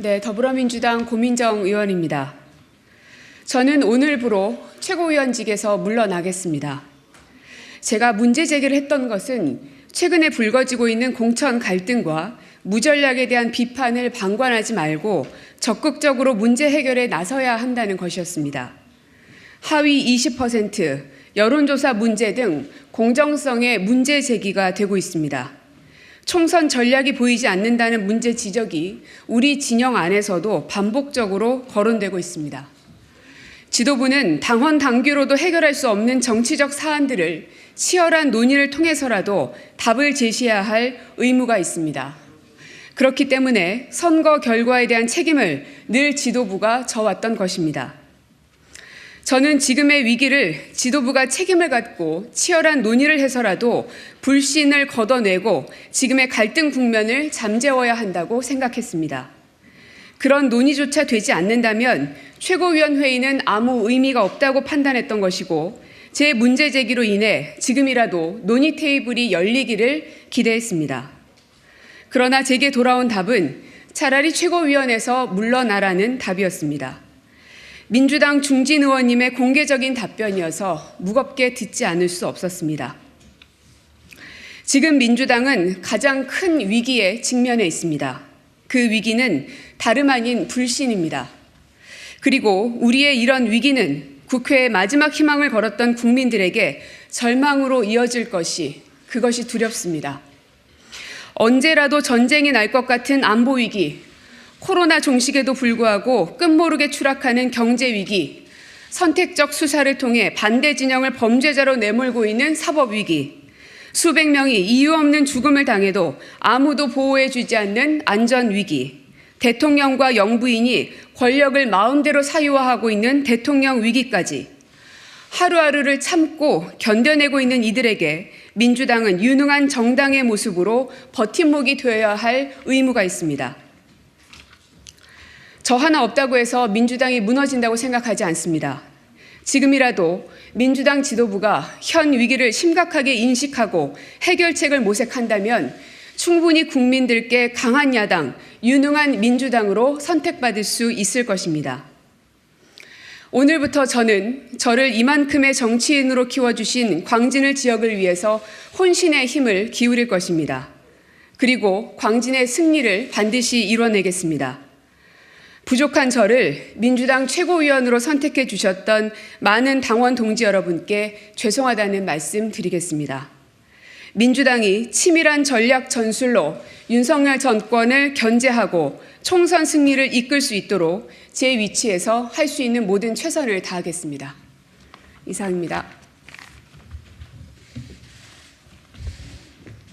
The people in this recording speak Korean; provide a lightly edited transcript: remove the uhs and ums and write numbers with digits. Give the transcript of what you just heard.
네, 더불어민주당 고민정 의원입니다. 저는 오늘부로 최고위원직에서 물러나겠습니다. 제가 문제 제기를 했던 것은 최근에 불거지고 있는 공천 갈등과 무전략에 대한 비판을 방관하지 말고 적극적으로 문제 해결에 나서야 한다는 것이었습니다. 하위 20%, 여론조사 문제 등 공정성의 문제 제기가 되고 있습니다. 총선 전략이 보이지 않는다는 문제 지적이 우리 진영 안에서도 반복적으로 거론되고 있습니다. 지도부는 당헌 당규로도 해결할 수 없는 정치적 사안들을 치열한 논의를 통해서라도 답을 제시해야 할 의무가 있습니다. 그렇기 때문에 선거 결과에 대한 책임을 늘 지도부가 져왔던 것입니다. 저는 지금의 위기를 지도부가 책임을 갖고 치열한 논의를 해서라도 불신을 걷어내고 지금의 갈등 국면을 잠재워야 한다고 생각했습니다. 그런 논의조차 되지 않는다면 최고위원회의는 아무 의미가 없다고 판단했던 것이고 제 문제 제기로 인해 지금이라도 논의 테이블이 열리기를 기대했습니다. 그러나 제게 돌아온 답은 차라리 최고위원에서 물러나라는 답이었습니다. 민주당 중진 의원님의 공개적인 답변이어서 무겁게 듣지 않을 수 없었습니다. 지금 민주당은 가장 큰 위기에 직면해 있습니다. 그 위기는 다름 아닌 불신입니다. 그리고 우리의 이런 위기는 국회에 마지막 희망을 걸었던 국민들에게 절망으로 이어질 그것이 두렵습니다. 언제라도 전쟁이 날 것 같은 안보 위기, 코로나 종식에도 불구하고 끝모르게 추락하는 경제 위기, 선택적 수사를 통해 반대 진영을 범죄자로 내몰고 있는 사법 위기, 수백 명이 이유 없는 죽음을 당해도 아무도 보호해주지 않는 안전 위기, 대통령과 영부인이 권력을 마음대로 사유화하고 있는 대통령 위기까지 하루하루를 참고 견뎌내고 있는 이들에게 민주당은 유능한 정당의 모습으로 버팀목이 되어야 할 의무가 있습니다. 저 하나 없다고 해서 민주당이 무너진다고 생각하지 않습니다. 지금이라도 민주당 지도부가 현 위기를 심각하게 인식하고 해결책을 모색한다면 충분히 국민들께 강한 야당, 유능한 민주당으로 선택받을 수 있을 것입니다. 오늘부터 저를 이만큼의 정치인으로 키워주신 광진을 지역을 위해서 혼신의 힘을 기울일 것입니다. 그리고 광진의 승리를 반드시 이뤄내겠습니다. 부족한 저를 민주당 최고위원으로 선택해 주셨던 많은 당원 동지 여러분께 죄송하다는 말씀 드리겠습니다. 민주당이 치밀한 전략 전술로 윤석열 정권을 견제하고 총선 승리를 이끌 수 있도록 제 위치에서 할 수 있는 모든 최선을 다하겠습니다. 이상입니다.